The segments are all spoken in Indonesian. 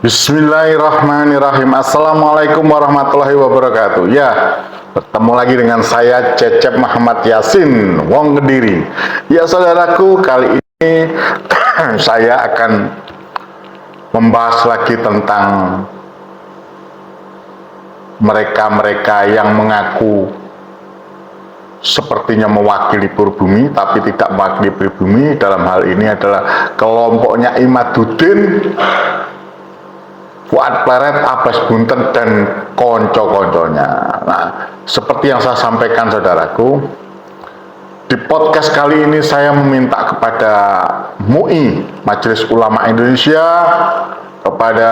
Bismillahirrahmanirrahim. Assalamualaikum warahmatullahi wabarakatuh. Ya, bertemu lagi dengan saya Cecep Muhammad Yasin, Wong Kediri. Ya saudaraku, kali ini saya akan membahas lagi tentang mereka-mereka yang mengaku sepertinya mewakili pribumi tapi tidak mewakili pribumi. Dalam hal ini adalah kelompoknya Imaduddin, Fuad Pleret, Abbas Buntet, dan konco-konconya. Nah, seperti yang saya sampaikan saudaraku, di podcast kali ini saya meminta kepada MUI, Majelis Ulama Indonesia, kepada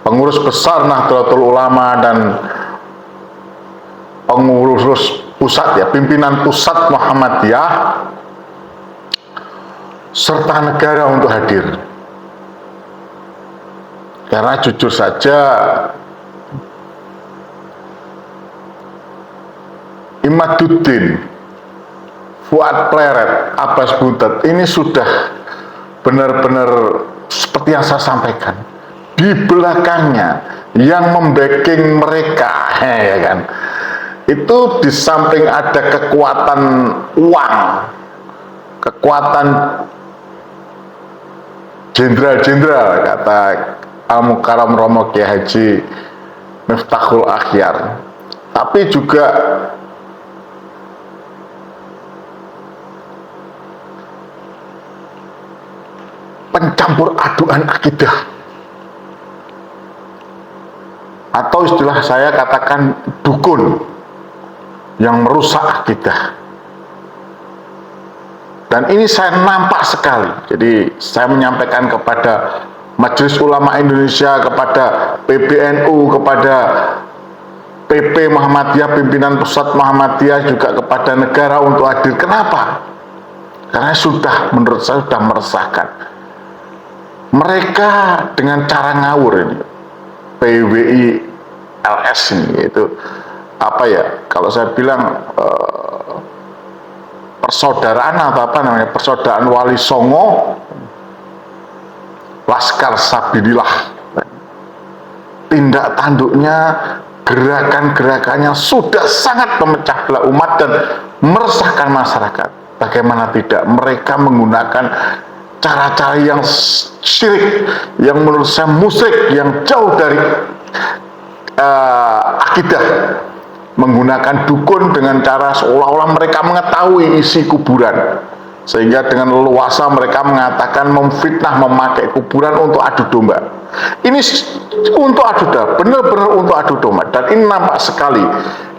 pengurus besar Nahdlatul Ulama dan pengurus pusat, ya, pimpinan pusat Muhammadiyah, serta negara untuk hadir. Karena jujur saja, Imaduddin, Fuad Pleret, Abbas Buntet ini sudah benar-benar seperti yang saya sampaikan. Di belakangnya yang membacking mereka, ya kan, itu di samping ada kekuatan uang, kekuatan jenderal-jenderal, kata Al-Mukarram Romo Kiai Haji Miftahul Akhyar, tapi juga pencampur aduan akidah, atau istilah saya katakan dukun yang merusak akidah. Dan ini saya nampak sekali. Jadi saya menyampaikan kepada Majelis Ulama Indonesia, kepada PBNU, kepada PP Muhammadiyah, pimpinan pusat Muhammadiyah, juga kepada negara untuk hadir. Kenapa? Karena sudah, menurut saya sudah meresahkan. Mereka dengan cara ngawur ini, PWI LS ini, itu apa ya, kalau saya bilang persaudaraan atau apa namanya, persaudaraan Wali Songo, Laskar Sabilillah. Tindak tanduknya, gerakan-gerakannya sudah sangat memecah belah umat dan meresahkan masyarakat. Bagaimana tidak, mereka menggunakan cara-cara yang syirik, yang menurut saya musyrik, yang jauh dari akidah, menggunakan dukun dengan cara seolah-olah mereka mengetahui isi kuburan, sehingga dengan leluasa mereka mengatakan, memfitnah, memakai kuburan untuk adu domba. Ini untuk adu domba, benar-benar untuk adu domba, dan ini nampak sekali.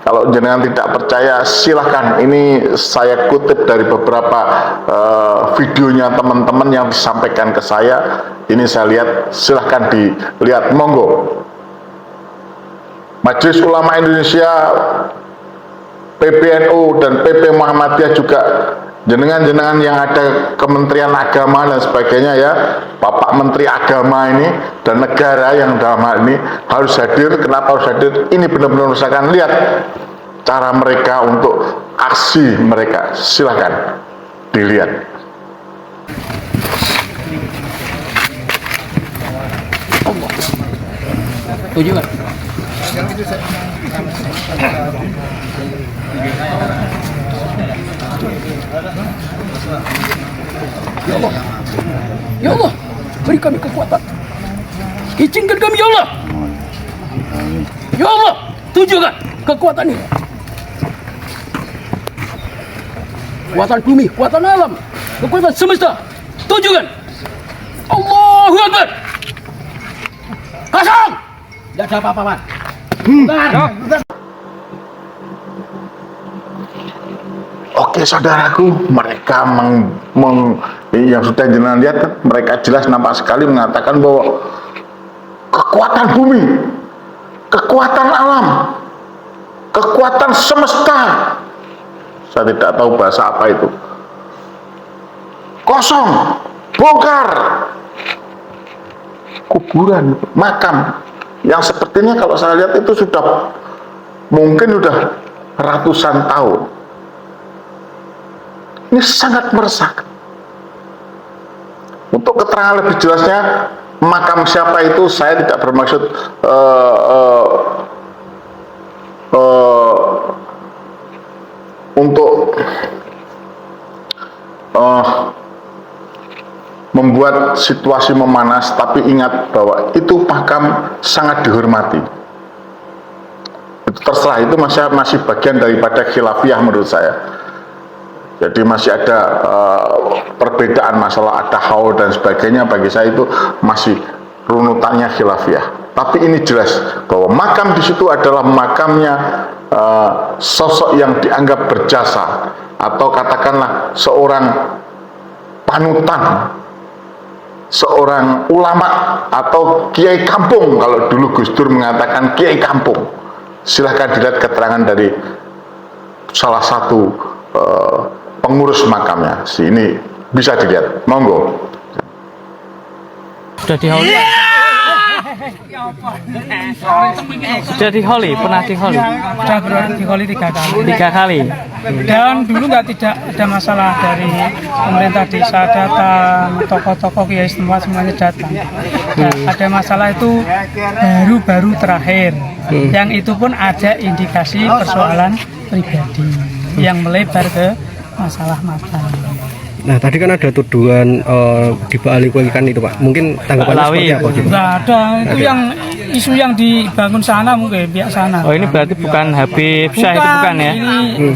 Kalau jenengan tidak percaya, silahkan, ini saya kutip dari beberapa videonya teman-teman yang disampaikan ke saya. Ini saya lihat, silahkan dilihat, monggo. Majelis Ulama Indonesia, PBNU, dan PP Muhammadiyah juga, jenengan-jenengan yang ada Kementerian Agama dan sebagainya, ya, Bapak Menteri Agama ini dan negara yang dalam hal ini harus hadir. Kenapa harus hadir? Ini benar-benar misalkan, lihat cara mereka untuk aksi mereka, silahkan dilihat. Tujuh kan? Ya Allah, ya Allah, beri kami kekuatan, izinkan kami ya Allah, ya Allah, tunjukkan kekuatan ini, kekuatan bumi, kekuatan alam, kekuatan semesta, tunjukkan. Allahu Akbar. Kosong, tidak ada apa-apa, Pak. Oke saudaraku, mereka yang sudah jenengan lihat, mereka jelas nampak sekali mengatakan bahwa kekuatan bumi, kekuatan alam, kekuatan semesta, saya tidak tahu bahasa apa itu, kosong, bongkar kuburan, makam yang sepertinya kalau saya lihat itu sudah mungkin sudah ratusan tahun. Ini sangat meresahkan. Untuk keterangan lebih jelasnya, makam siapa itu saya tidak bermaksud untuk membuat situasi memanas, tapi ingat bahwa itu makam sangat dihormati. Itu terserah, itu masih bagian daripada khilafiyah menurut saya. Jadi masih ada perbedaan masalah ada haul dan sebagainya, bagi saya itu masih runutannya khilafiyah. Tapi ini jelas bahwa makam di situ adalah makamnya sosok yang dianggap berjasa, atau katakanlah seorang panutan, seorang ulama atau kiai kampung. Kalau dulu Gus Dur mengatakan kiai kampung. Silahkan dilihat keterangan dari salah satu pengurus makamnya. Ini bisa dilihat, monggo. Sudah di Holi? Sudah di Holi, pernah di Holi? Sudah berarti di Holi 3 kali. 3 kali. Dan dulu tidak ada masalah, dari pemerintah desa datang, tokoh-tokoh kiai semuanya datang. Nah, ada masalah itu baru-baru terakhir. Yang itu pun ada indikasi persoalan pribadi yang melebar ke masalah makam. Nah, tadi kan ada tuduhan dibalik-balikan itu, Pak. Mungkin tanggapannya seperti apa gitu? Nggak ada, itu yang isu yang dibangun sana, mungkin pihak sana. Oh, ini berarti bukan Habib Syah, itu bukan ya? Ini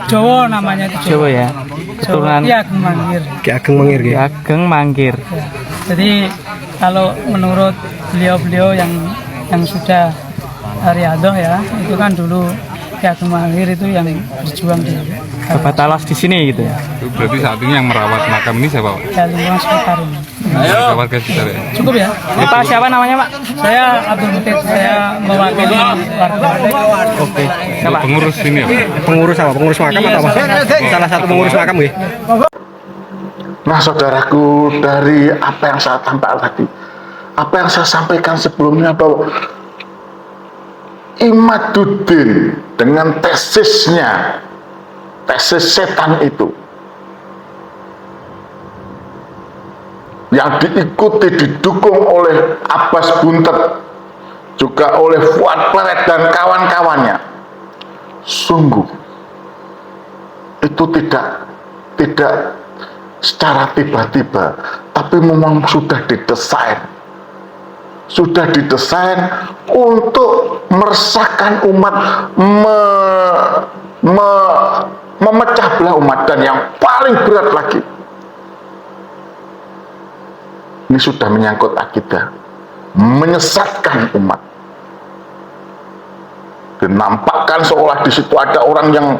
Jawa namanya itu. Jawa ya? Keturunan Ki Ageng Mangir. Ki Ageng Mangir Ki gitu. Ageng Mangir. Ya. Jadi kalau menurut beliau-beliau yang sudah riadoh ya, itu kan dulu Ki Ageng Mangir itu yang berjuang di Bapak Talas di sini gitu ya? Itu berarti saat ini yang merawat makam ini siapa, Pak? ya, lingkungan sekitar ini. Warga sekitar ya? Cukup ya? Ini Pak siapa namanya, Pak? Saya Abdul Muted, saya mewakili warga. Oke. Itu pengurus ini ya, Pak? Pengurus apa? Pengurus makam atau apa? Salah satu pengurus makam ya? Nah, saudaraku, dari apa yang saya sampaikan tadi, apa yang saya sampaikan sebelumnya, bahwa Imaduddin dengan tesisnya, tesis setan itu, yang diikuti, didukung oleh Abbas Buntet, juga oleh Fuad Pleret dan kawan-kawannya, sungguh itu tidak secara tiba-tiba, tapi memang sudah didesain untuk meresahkan umat, memecah belah umat. Dan yang paling berat lagi, ini sudah menyangkut akidah, menyesatkan umat, dan nampakkan seolah di situ ada orang yang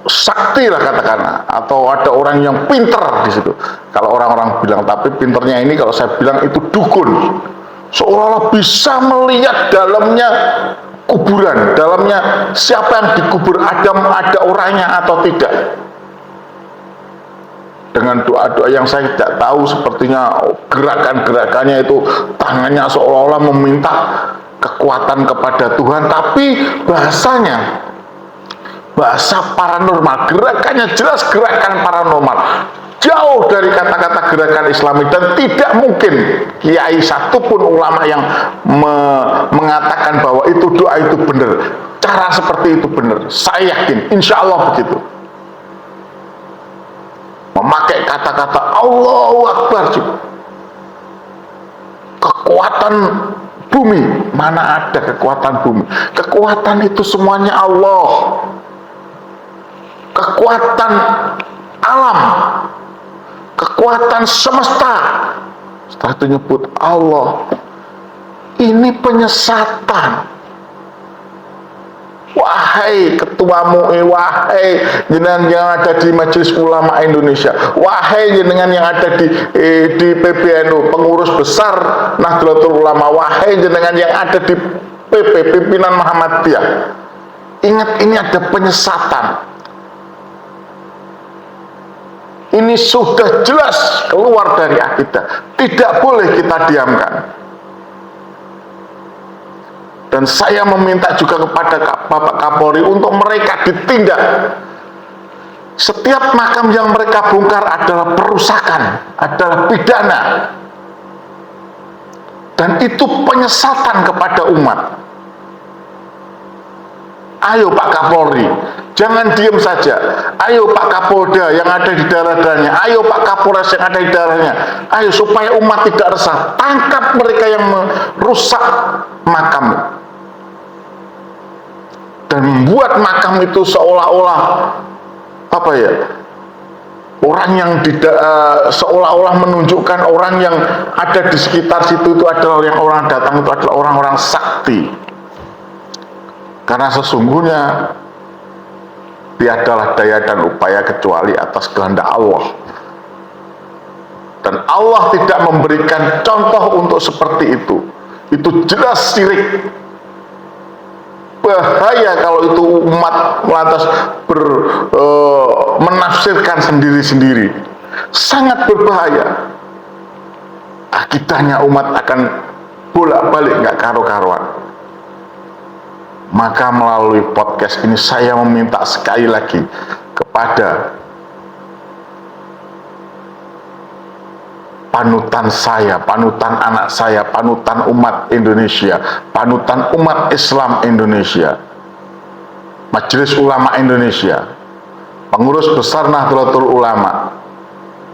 sakti lah katakanlah, atau ada orang yang pinter di situ. Kalau orang-orang bilang, tapi pinternya ini kalau saya bilang itu dukun, seolah-olah bisa melihat dalamnya kuburan, dalamnya siapa yang dikubur, ada orangnya atau tidak. Dengan doa-doa yang saya tidak tahu, sepertinya gerakan-gerakannya itu tangannya seolah-olah meminta kekuatan kepada Tuhan, tapi bahasa paranormal, gerakannya jelas gerakan paranormal, jauh dari kata-kata gerakan Islami. Dan tidak mungkin kiai satupun ulama yang mengatakan bahwa itu doa itu benar, cara seperti itu benar. Saya yakin, insya Allah begitu. Memakai kata-kata Allahu Akbar juga. Kekuatan bumi, mana ada kekuatan bumi? Kekuatan itu semuanya Allah. Kekuatan alam, kekuatan semesta, setelah itu nyebut Allah. Ini penyesatan. Wahai ketua MUI, wahai jenengan yang ada di Majelis Ulama Indonesia, wahai jenengan yang ada di PBNU, pengurus besar Nahdlatul Ulama, wahai jenengan yang ada di PP, pimpinan Muhammadiyah, ingat, ini ada penyesatan. Ini sudah jelas keluar dari akidah, tidak boleh kita diamkan. Dan saya meminta juga kepada Bapak Kapolri untuk mereka ditindak. Setiap makam yang mereka bongkar adalah perusakan, adalah pidana. itu penyesatan kepada umat. Ayo Pak Kapolri, jangan diam saja. Ayo Pak Kapolda yang ada di daerah-daerahnya. Ayo Pak Kapolres yang ada di daerahnya. Ayo supaya umat tidak resah. Tangkap mereka yang merusak makam dan membuat makam itu seolah-olah apa ya? Orang yang tidak seolah-olah menunjukkan orang yang ada di sekitar situ itu adalah yang orang datang itu adalah orang-orang sakti. Karena sesungguhnya tiadalah daya dan upaya kecuali atas kehendak Allah. Dan Allah tidak memberikan contoh untuk seperti itu. Itu jelas syirik. Bahaya kalau itu umat lantas menafsirkan sendiri-sendiri. Sangat berbahaya. Akidahnya umat akan bolak-balik nggak karu-karuan. Maka melalui podcast ini saya meminta sekali lagi kepada panutan saya, panutan anak saya, panutan umat Indonesia, panutan umat Islam Indonesia, Majelis Ulama Indonesia, Pengurus Besar Nahdlatul Ulama,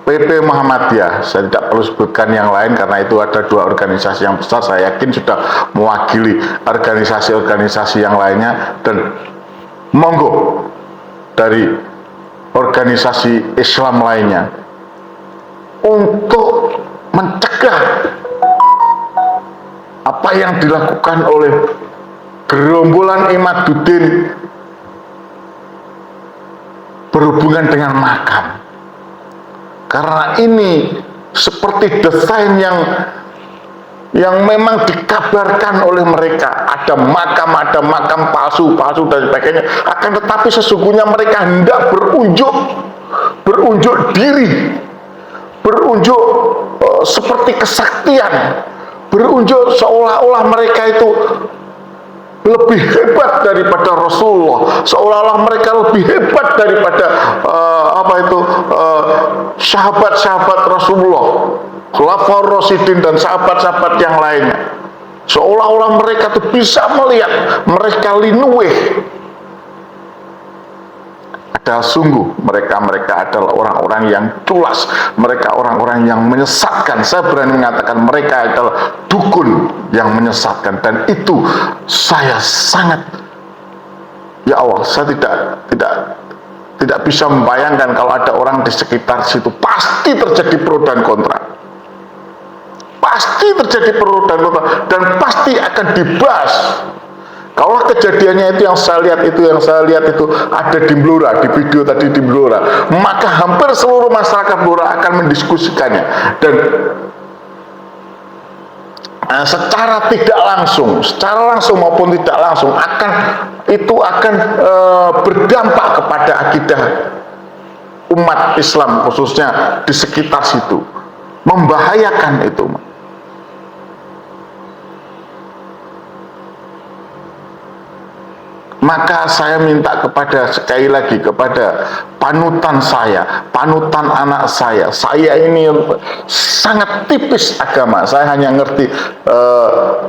PP Muhammadiyah. Saya tidak perlu sebutkan yang lain karena itu ada dua organisasi yang besar, saya yakin sudah mewakili organisasi-organisasi yang lainnya. Dan monggo dari organisasi Islam lainnya untuk mencegah apa yang dilakukan oleh gerombolan Imaduddin berhubungan dengan makam. Karena ini seperti desain yang memang dikabarkan oleh mereka, ada makam palsu dan sebagainya. Akan tetapi sesungguhnya mereka hendak berunjuk diri, berunjuk seperti kesaktian, berunjuk seolah-olah mereka itu lebih hebat daripada Rasulullah, seolah-olah mereka lebih hebat daripada sahabat-sahabat Rasulullah, Khulafaur Rasyidin dan sahabat-sahabat yang lainnya. Seolah-olah mereka itu bisa melihat mereka linuweh. Padahal sungguh mereka adalah orang-orang yang culas, mereka orang-orang yang menyesatkan. Saya berani mengatakan mereka adalah dukun yang menyesatkan, dan itu saya sangat, ya Allah, saya tidak bisa membayangkan kalau ada orang di sekitar situ. Pasti terjadi pro dan kontra, pasti terjadi pro dan kontra, dan pasti akan dibahas. Kalau kejadiannya itu yang saya lihat itu ada di Blora, di video tadi di Blora, maka hampir seluruh masyarakat Blora akan mendiskusikannya. Dan secara langsung maupun tidak langsung akan berdampak kepada akidah umat Islam khususnya di sekitar situ, membahayakan itu. Maka saya minta sekali lagi kepada panutan saya, panutan anak saya ini sangat tipis agama. Saya hanya ngerti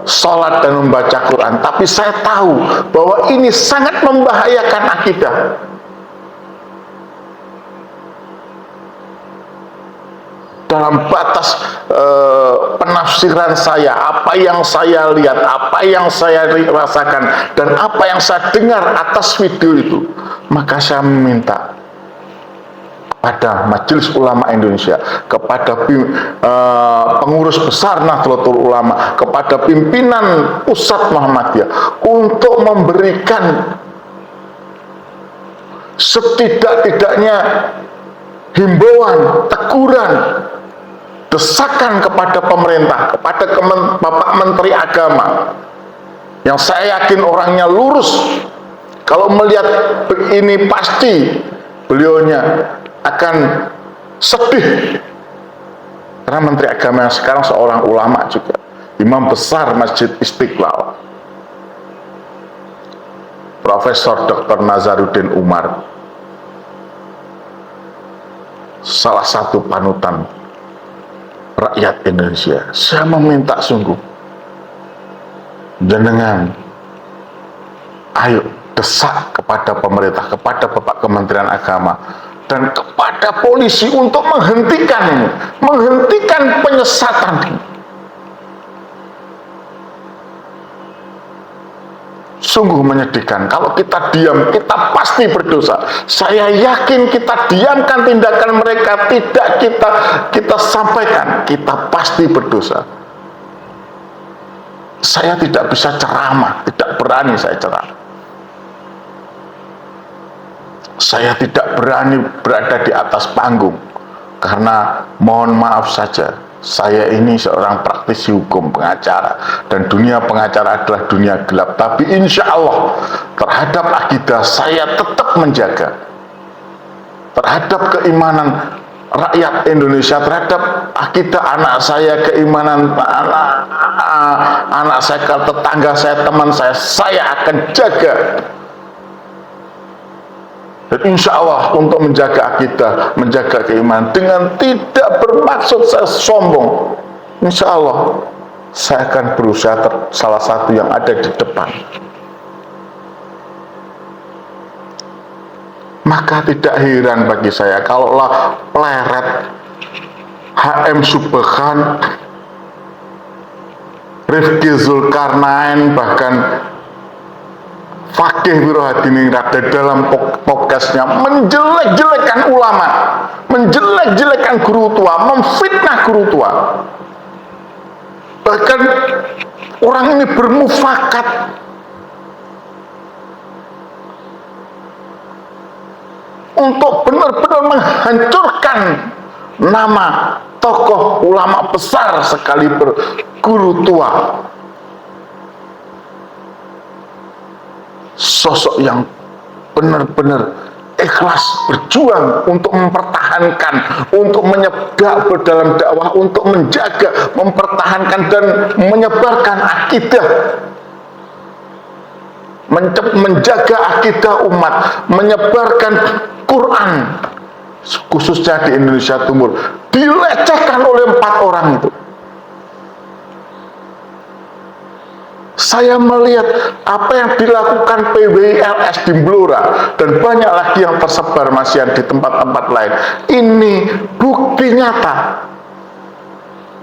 sholat dan membaca Quran, tapi saya tahu bahwa ini sangat membahayakan akidah. Dalam batas penafsiran saya, apa yang saya lihat, apa yang saya rasakan, dan apa yang saya dengar atas video itu, maka saya meminta kepada Majelis Ulama Indonesia, kepada pengurus besar Nahdlatul Ulama, kepada pimpinan pusat Muhammadiyah untuk memberikan setidak-tidaknya himbauan, teguran, desakan kepada pemerintah, kepada Bapak Menteri Agama, yang saya yakin orangnya lurus. Kalau melihat ini pasti beliaunya akan sedih, karena Menteri Agama yang sekarang seorang ulama juga, imam besar Masjid Istiqlal, Profesor Dr. Nazaruddin Umar, salah satu panutan rakyat Indonesia. Saya meminta sungguh jenengan ayo desak kepada pemerintah, kepada Bapak Kementerian Agama dan kepada polisi untuk menghentikan penyesatan ini. Sungguh menyedihkan. Kalau kita diam, kita pasti berdosa. Saya yakin kita diamkan tindakan mereka, tidak kita sampaikan, kita pasti berdosa. Saya tidak bisa ceramah, tidak berani saya ceramah. Saya tidak berani berada di atas panggung karena mohon maaf saja, saya ini seorang praktisi hukum, pengacara, dan dunia pengacara adalah dunia gelap. Tapi insya Allah terhadap akidah saya tetap menjaga, terhadap keimanan rakyat Indonesia, terhadap akidah anak saya, keimanan anak saya, tetangga saya, teman saya akan jaga. Dan insya Allah untuk menjaga akidah, menjaga keimanan dengan tidak bermaksud saya sombong, insya Allah saya akan berusaha salah satu yang ada di depan. Maka tidak heran bagi saya kalaulah pleret HM Subhan, Rifki Zulkarnain, bahkan Fakih Wirohadiningrat dalam podcastnya menjelek-jelekan ulama, menjelek-jelekan guru tua, memfitnah guru tua. Bahkan orang ini bermufakat untuk benar-benar menghancurkan nama tokoh ulama besar sekali guru tua. Sosok yang benar-benar ikhlas berjuang untuk mempertahankan, untuk menyebar dalam dakwah, untuk menjaga, mempertahankan dan menyebarkan akidah, menjaga akidah umat, menyebarkan Quran khususnya di Indonesia Timur, dilecehkan oleh 4 orang itu. Saya melihat apa yang dilakukan PWLS di Blora dan banyak lagi yang tersebar masih di tempat-tempat lain. Ini bukti nyata,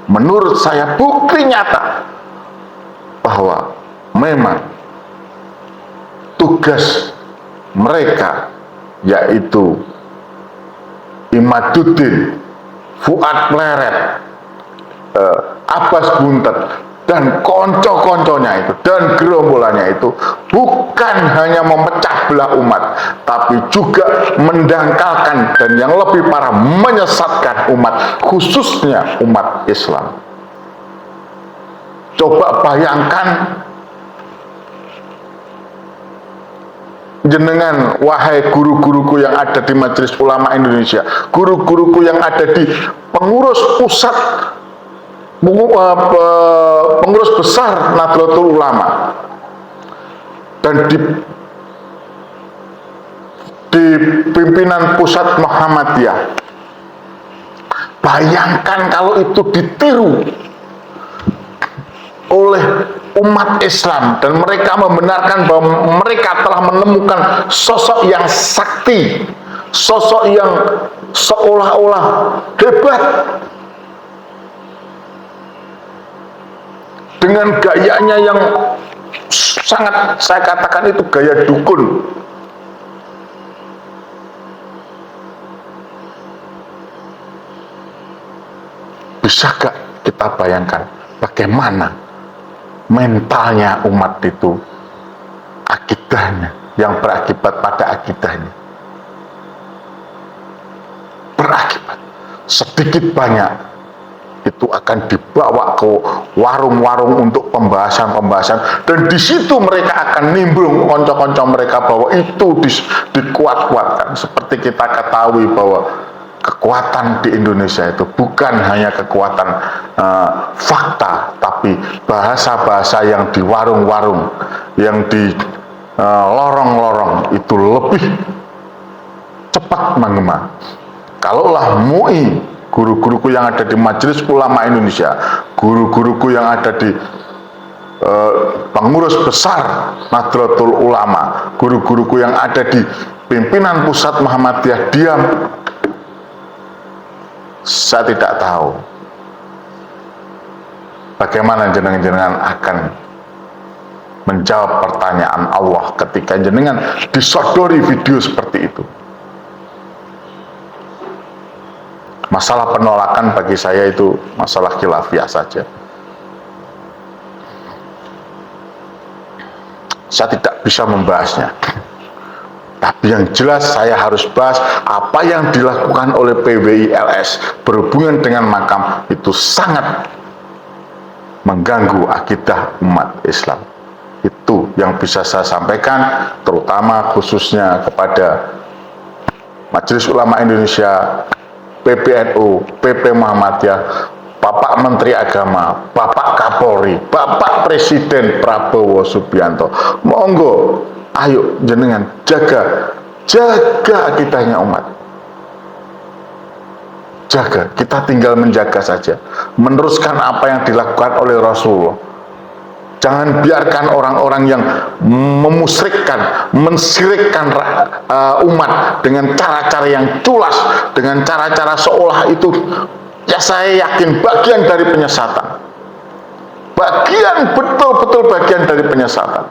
menurut saya bukti nyata bahwa memang tugas mereka yaitu Imaduddin, Fuad Pleret, Abbas Buntet dan konco-konconya itu dan gerombolannya itu bukan hanya memecah belah umat, tapi juga mendangkalkan dan yang lebih parah menyesatkan umat, khususnya umat Islam. Coba bayangkan jenengan, wahai guru-guruku yang ada di Majelis Ulama Indonesia, guru-guruku yang ada di pengurus pusat, pengurus besar Nahdlatul Ulama, dan di pimpinan pusat Muhammadiyah. Bayangkan kalau itu ditiru oleh umat Islam dan mereka membenarkan bahwa mereka telah menemukan sosok yang sakti, sosok yang seolah-olah hebat, dengan gayanya yang sangat, saya katakan itu gaya dukun. Bisa gak kita bayangkan bagaimana mentalnya umat itu, akidahnya, yang berakibat pada akidahnya, berakibat sedikit banyak itu akan dibawa ke warung-warung untuk pembahasan-pembahasan, dan di situ mereka akan nimbrung konco-konco mereka bahwa itu dikuat-kuatkan. Seperti kita ketahui bahwa kekuatan di Indonesia itu bukan hanya kekuatan fakta, tapi bahasa-bahasa yang di warung-warung, yang di lorong-lorong itu lebih cepat mengema. Kalaulah MUI, guru-guruku yang ada di Majelis Ulama Indonesia, guru-guruku yang ada di pengurus besar Nahdlatul Ulama, guru-guruku yang ada di pimpinan pusat Muhammadiyah diam, saya tidak tahu bagaimana jenengan akan menjawab pertanyaan Allah ketika jenengan disodori video seperti itu. Masalah penolakan bagi saya itu masalah khilafiyah saja. Saya tidak bisa membahasnya. Tapi yang jelas saya harus bahas apa yang dilakukan oleh PWI-LS berhubungan dengan makam itu sangat mengganggu akidah umat Islam. Itu yang bisa saya sampaikan, terutama khususnya kepada Majelis Ulama Indonesia, PBNU, PP Muhammadiyah, Bapak Menteri Agama, Bapak Kapolri, Bapak Presiden Prabowo Subianto. Monggo, ayo jenengan jaga akidahnya umat. Jaga, kita tinggal menjaga saja, meneruskan apa yang dilakukan oleh Rasulullah. Jangan biarkan orang-orang yang memusyrikkan, mensirikkan umat dengan cara-cara yang culas, dengan cara-cara seolah itu, ya saya yakin bagian dari penyesatan. Betul-betul bagian dari penyesatan.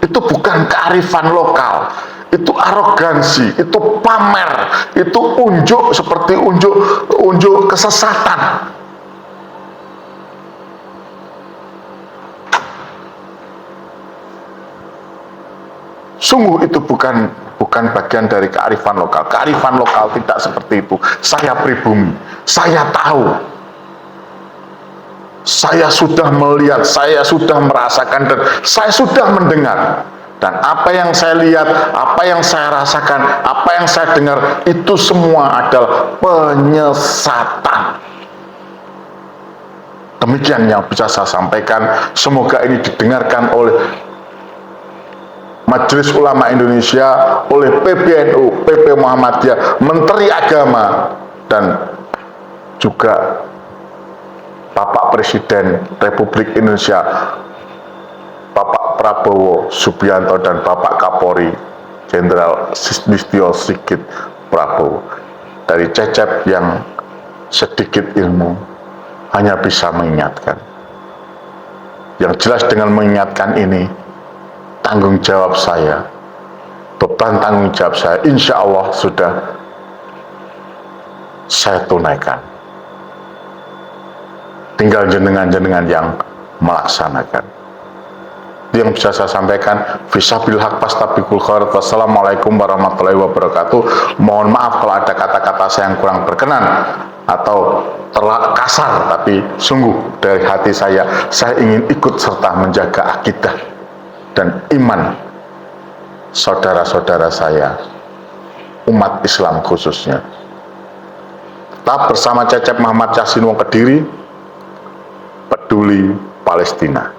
Itu bukan kearifan lokal, itu arogansi, itu pamer, itu unjuk seperti unjuk kesesatan. Sungguh itu bukan bagian dari kearifan lokal. Kearifan lokal tidak seperti itu. Saya pribumi, saya tahu. Saya sudah melihat, saya sudah merasakan, dan saya sudah mendengar. Dan apa yang saya lihat, apa yang saya rasakan, apa yang saya dengar, itu semua adalah penyesatan. Demikian yang bisa saya sampaikan. Semoga ini didengarkan oleh Majelis Ulama Indonesia, oleh PBNU, PP Muhammadiyah, Menteri Agama, dan juga Bapak Presiden Republik Indonesia, Bapak Prabowo Subianto, dan Bapak Kapolri Jenderal Listio Sigit Prabowo. Dari Cecep yang sedikit ilmu hanya bisa mengingatkan. Yang jelas dengan mengingatkan ini, tanggung jawab saya, beban tanggung jawab saya, insya Allah sudah saya tunaikan. Tinggal jenengan-jenengan yang melaksanakan. Yang bisa saya sampaikan, fisabil haq fastabiqul khairat. Wassalamualaikum warahmatullahi wabarakatuh. Mohon maaf kalau ada kata-kata saya yang kurang berkenan atau terlalu kasar, tapi sungguh dari hati saya ingin ikut serta menjaga akidah dan iman saudara-saudara saya, umat Islam khususnya. Tetap bersama Cecep Muhammad Yasin Wong Kediri, peduli Palestina.